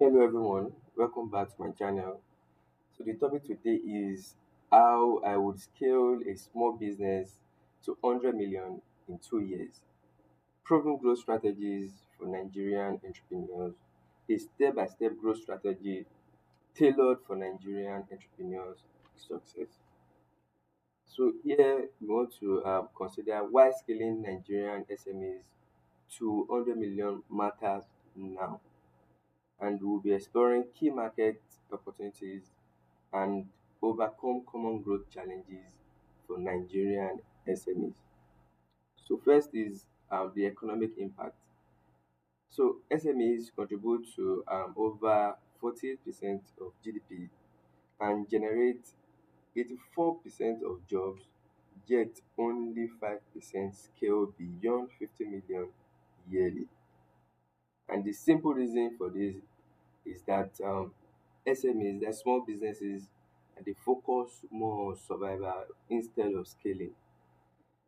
Hello everyone, welcome back to my channel. So the topic today is how I would scale a small business to 100 million in 2 years. Proven growth strategies for Nigerian entrepreneurs. A step-by-step growth strategy tailored for Nigerian entrepreneurs' success. So here we want to consider why scaling Nigerian SMEs to 100 million matters now, and we'll be exploring key market opportunities and overcome common growth challenges for Nigerian SMEs. So first is the economic impact. So SMEs contribute to over 48% of GDP and generate 84% of jobs, yet only 5% scale beyond 50 million yearly. And the simple reason for this is that SMEs, they're small businesses, and they focus more on survival instead of scaling.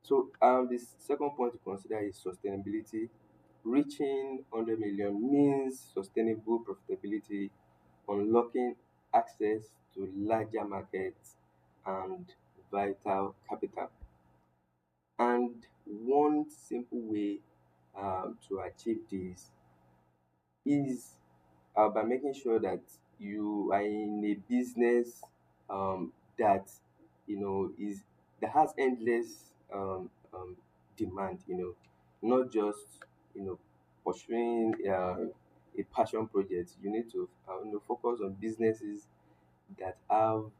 So the second point to consider is sustainability. Reaching 100 million means sustainable profitability, unlocking access to larger markets and vital capital. And one simple way to achieve this is by making sure that you are in a business that is that has endless demand. Not just pursuing a passion project. You need to focus on businesses that have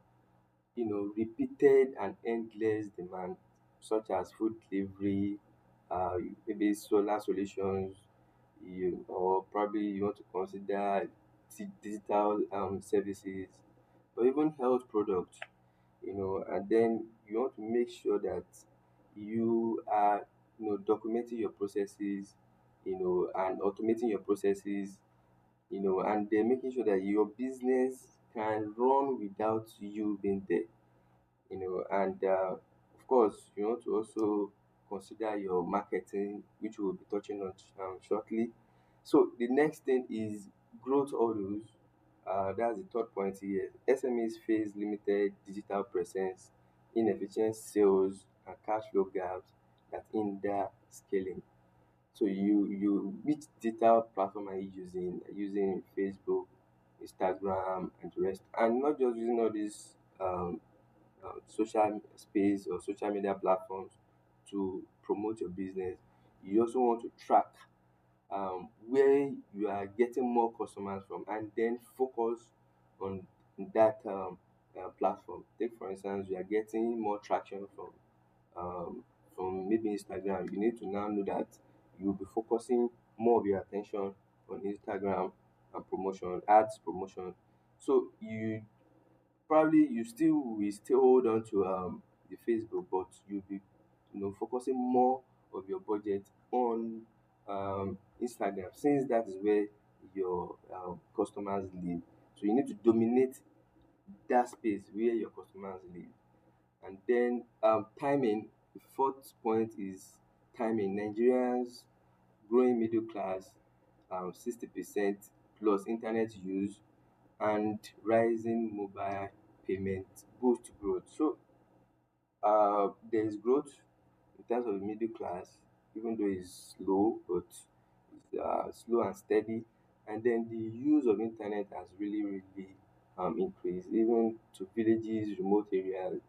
repeated and endless demand, such as food delivery, maybe solar solutions, or probably you want to consider digital services, or even health products. And then you want to make sure that you are documenting your processes, and automating your processes, and then making sure that your business can run without you being there. And of course you want to also consider your marketing, which we'll be touching on shortly. So the next thing is growth hurdles. That's the third point here. SMEs face limited digital presence, inefficient sales, and cash flow gaps that hinder scaling. So which digital platform are you using? Are you using Facebook, Instagram, and the rest? And not just using all these social space or social media platforms to promote your business. You also want to track where you are getting more customers from, and then focus on that platform. Take for instance, you are getting more traction um, from maybe Instagram. You need to now know that you'll be focusing more of your attention on Instagram and promotion, ads promotion. So you still hold on to the Facebook, but you'll be focusing more of your budget on Instagram, since that is where your customers live. So you need to dominate that space where your customers live. And then timing. The fourth point is timing. Nigerians growing middle class, 60% plus internet use, and rising mobile payment boost growth. So there is growth in terms of the middle class, even though it's slow, but it's slow and steady. And then the use of internet has really increased, even to villages, remote areas.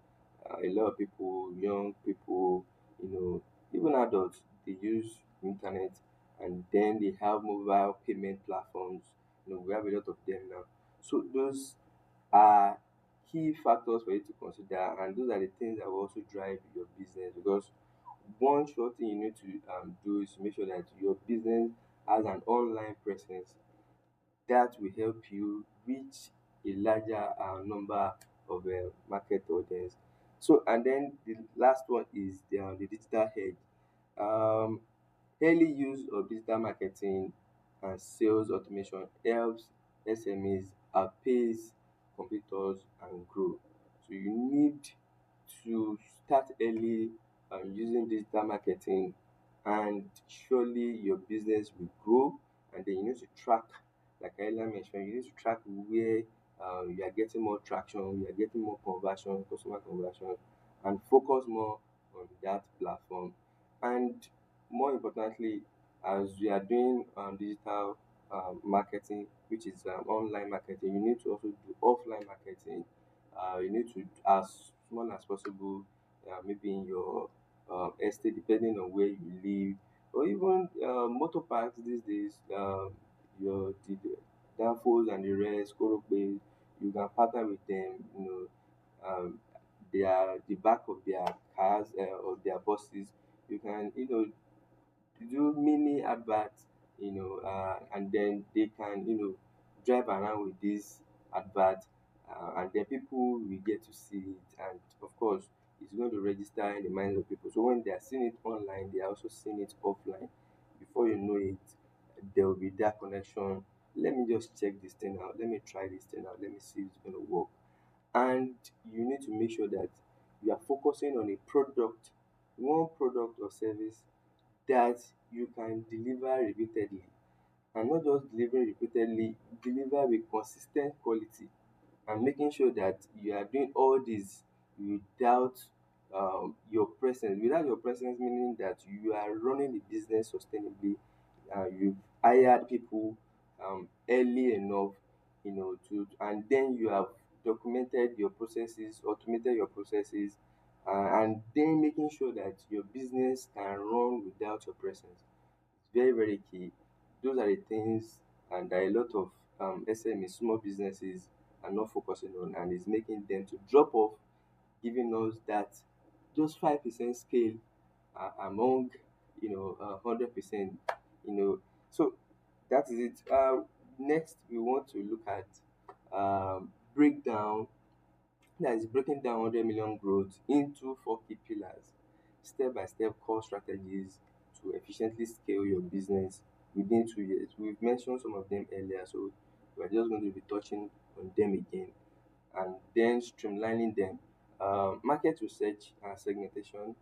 A lot of people, young people, even adults, they use internet, and then they have mobile payment platforms. We have a lot of them now. So those are key factors for you to consider, and those are the things that will also drive your business. Because one sure thing you need to do is to make sure that your business has an online presence that will help you reach a larger number of market audience. So, and then the last one is the digital hedge. Um, Early use of digital marketing and sales automation helps SMEs outpace competitors and grow. So you need to start early using digital marketing, and surely your business will grow. And then you need to track like I earlier mentioned, you need to track where you are getting more traction, you are getting more conversion, customer conversion, and focus more on that platform. And more importantly, as we are doing digital marketing, which is online marketing, you need to also do offline marketing. You need to, as small as possible, maybe in your estate, depending on where you live, or even motor parks these days, your the Danfos and the rest, Korope, you can partner with them, their the back of their cars or their buses, you can, do mini adverts, and then they can, drive around with this advert, and then people will get to see it, and of course, it's going to register in the minds of people. So when they are seeing it online, they are also seeing it offline. Before you know it, there will be that connection. Let me just check this thing out. Let me try this thing out. Let me see if it's going to work. And you need to make sure that you are focusing on a product, one product or service that you can deliver repeatedly, and not just delivering repeatedly, deliver with consistent quality, and making sure that you are doing all this without your presence, meaning that you are running the business sustainably. You've hired people early enough, to, and then you have documented your processes, automated your processes, and then making sure that your business can run without your presence. It's very, very key. Those are the things, and there are a lot of SME, small businesses, are not focusing on, and is making them to drop off, giving us that just 5% scale among 100%. You know, so that is it. Next, we want to look at breakdown, that is breaking down 100 million growth into four key pillars, step by step core strategies to efficiently scale your business within 2 years. We've mentioned some of them earlier, so we're just going to be touching on them again, and then streamlining them. Market research and segmentation.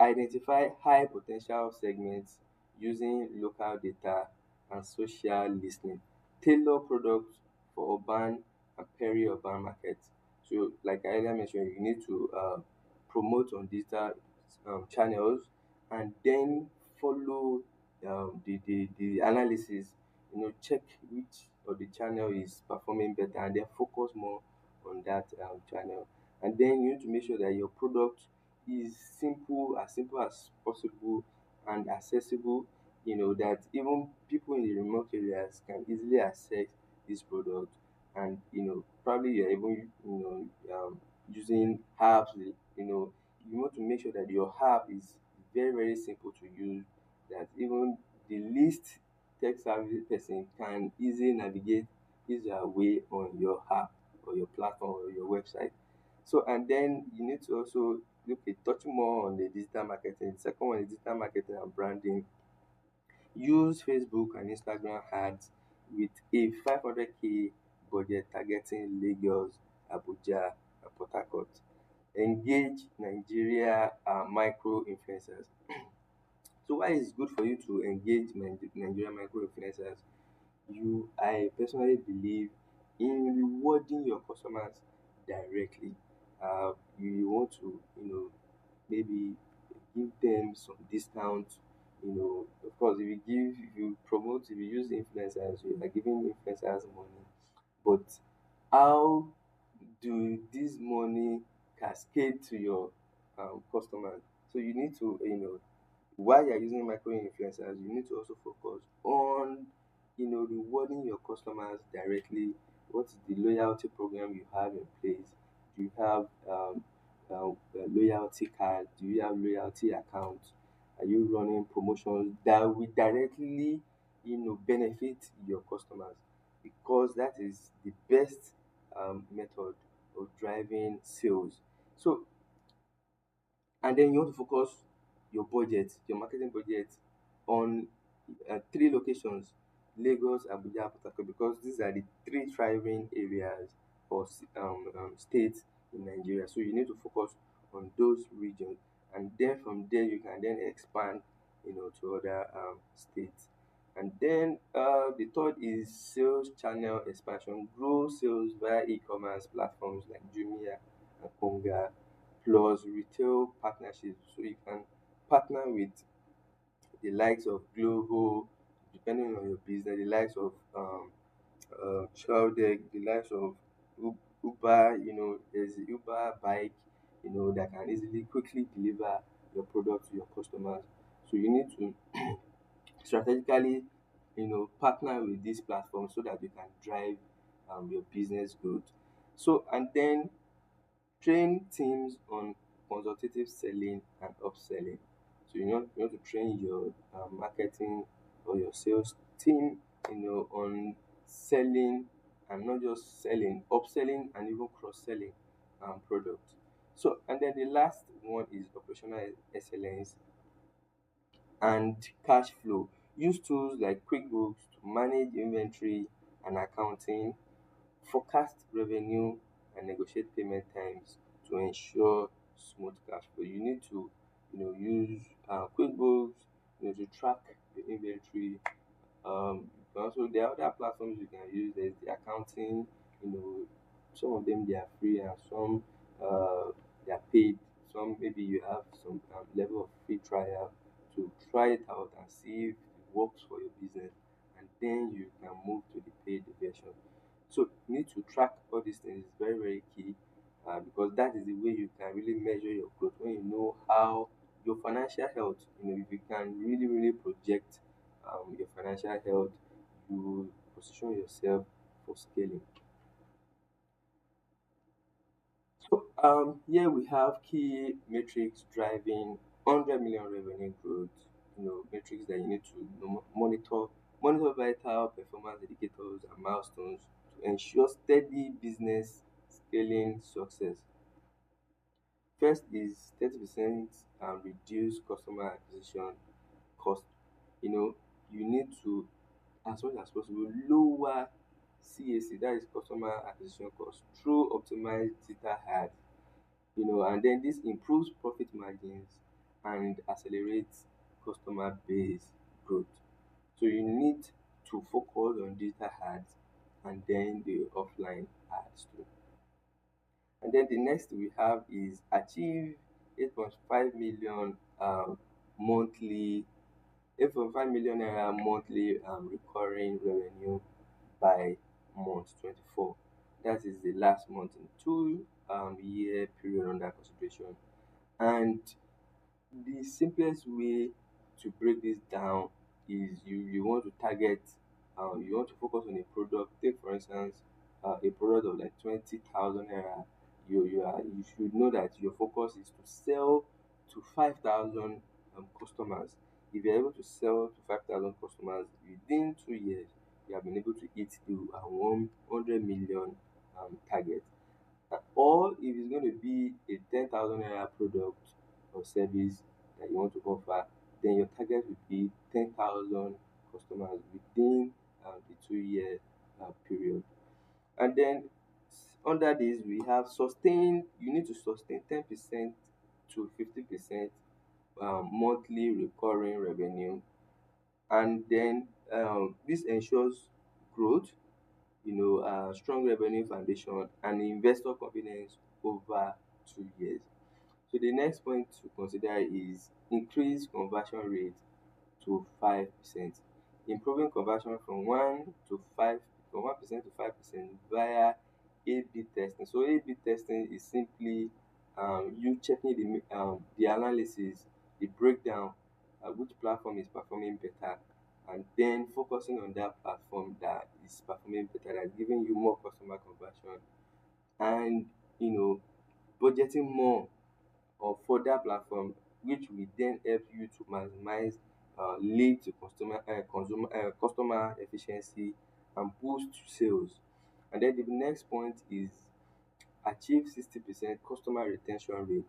Identify high potential segments using local data and social listening. Tailor products for urban and peri-urban markets. So, like I earlier mentioned, you need to promote on digital channels, and then follow the analysis. Check which of the channel is performing better, and then focus more on that channel. And then you need to make sure that your product is simple as possible, and accessible, that even people in the remote areas can easily access this product. And probably you're even using apps. You want to make sure that your app is very, very simple to use, that even the least tech savvy person can easily navigate his way on your app or your platform or your website. So, and then you need to also look at touch more on the digital marketing. The second one is digital marketing and branding. Use Facebook and Instagram ads with a 500K budget targeting Lagos, Abuja, and Port Harcourt. Engage Nigeria micro influencers. So why is it good for you to engage Nigeria micro influencers? I personally believe in rewarding your customers directly. You want to, maybe give them some discount. Of course, if you promote, if you use influencers, you are giving influencers money. But how do this money cascade to your customers? So you need to, while you're using micro influencers, you need to also focus on, rewarding your customers directly. What is the loyalty program you have in place? Do you have a loyalty card? Do you have loyalty accounts? Are you running promotions that will directly, benefit your customers? Because that is the best method of driving sales. So, and then you want to focus your marketing budget on three locations: Lagos, Abuja, Port Harcourt, because these are the three thriving areas or states in Nigeria. So you need to focus on those regions, and then from there you can then expand, to other states. And then the third is sales channel expansion. Grow sales via e-commerce platforms like Jumia and Konga, plus retail partnerships. So you can partner with the likes of Glovo, depending on your business, the likes of Shrouded, the likes of Uber, there's the Uber bike, that can easily quickly deliver your product to your customers. So you need to strategically, partner with these platforms so that you can drive your business growth. So, and then train teams on consultative selling and upselling. So you want to train your marketing or your sales team, on selling and not just selling, upselling and even cross-selling products. So and then the last one is operational excellence and cash flow. Use tools like QuickBooks to manage inventory and accounting, forecast revenue, and negotiate payment times to ensure smooth cash flow. You need to, use QuickBooks, to track the inventory. Also, there are other platforms you can use. There's the accounting, you know, some of them they are free and some they are paid. Some maybe you have some level of free trial to try it out and see if it works for your business, and then you can move to the paid version. So you need to track all these things. It's very, very key, because that is the way you can really measure your growth. When you know how your financial health, if you can really, really project your financial health, you position yourself for scaling. So here we have key metrics driving 100 million revenue growth. Metrics that you need to monitor vital performance indicators and milestones to ensure steady business scaling success. First is 30% reduce customer acquisition cost. You know, you need to, as much as possible, lower CAC, that is customer acquisition cost, through optimized digital ads. And then this improves profit margins and accelerates customer base growth. So you need to focus on digital ads and then the offline ads too. And then the next we have is achieve 8.5 million monthly 8.5 million naira monthly recurring revenue by month 24. That is the last month in 2 year period under consideration. And the simplest way to break this down is you want to target, you want to focus on a product. Take for instance, a product of like 20,000 naira. You should know that your focus is to sell to 5,000 customers. If you're able to sell to 5,000 customers within 2 years, you have been able to hit the 100 million target. Or if it's going to be a 10,000 naira product or service that you want to offer, then your target would be 10,000 customers within the 2 year period. And then under this, we have sustain, you need to sustain 10% to 50% monthly recurring revenue. And then this ensures growth, strong revenue foundation and investor confidence over 2 years. So the next point to consider is increase conversion rate to 5%, improving conversion from 1% to 5% via A/B testing. So A/B testing is simply you checking the analysis, the breakdown, which platform is performing better, and then focusing on that platform that is performing better, that's giving you more customer conversion, and you know budgeting more or for that platform, which will then help you to maximize lead to customer efficiency and boost sales. And then the next point is achieve 60% customer retention rate.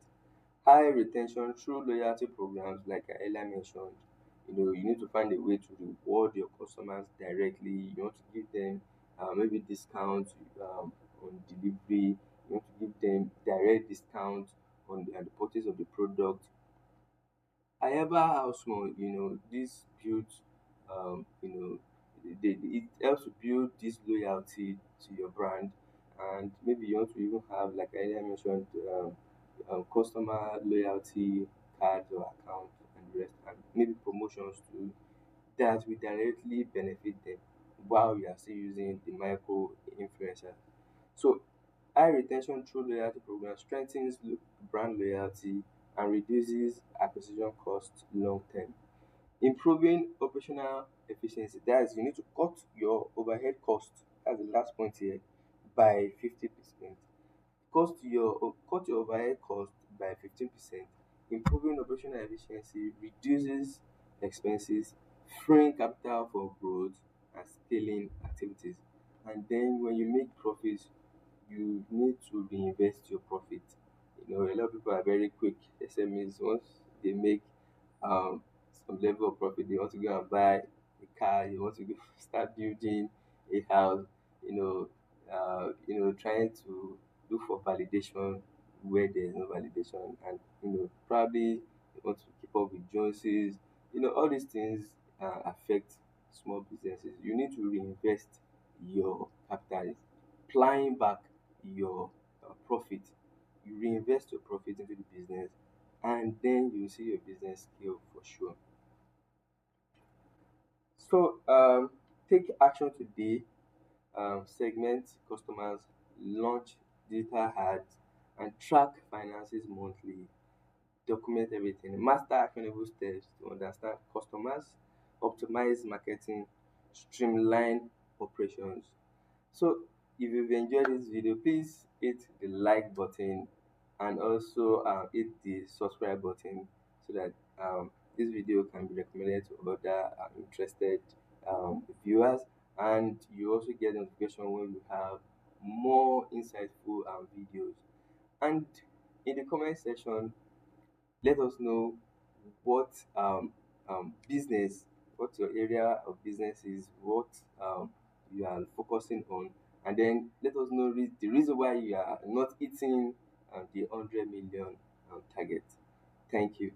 High retention through loyalty programs like I earlier mentioned. You need to find a way to reward your customers directly. You want to give them maybe discounts on delivery. You want to give them direct discounts on the purchase of the product. However, how small, this builds it helps to build this loyalty to your brand. And maybe you want to even have, like I earlier mentioned, customer loyalty cards or accounts and the rest, and maybe promotions too, that will directly benefit them while you are still using the micro influencer. So high retention through loyalty program strengthens brand loyalty and reduces acquisition costs long term. Improving operational efficiency, that is, you need to cut your overhead cost. That's the last point here, by 50%. Cut your overhead cost by 15%. Improving operational efficiency reduces expenses, freeing capital for growth and scaling activities. And then when you make profits, you need to reinvest your profit. A lot of people are very quick. SMEs, once they make some level of profit, they want to go and buy a car, they want to go start building a house, trying to look for validation where there's no validation, and probably they want to keep up with Joneses. All these things affect small businesses. You need to reinvest your capital, applying back your profit. You reinvest your profit into the business, and then you see your business scale for sure. So, take action today. Segment customers, launch digital ads, and track finances monthly. Document everything. Master actionable steps to understand customers, optimize marketing, streamline operations. So, if you've enjoyed this video, please hit the like button and also hit the subscribe button so that this video can be recommended to other interested viewers, and you also get notification when we have more insightful videos. And in the comment section, let us know what business, what your area of business is, what you are focusing on, and then let us know the reason why you are not hitting the 100 million target. Thank you.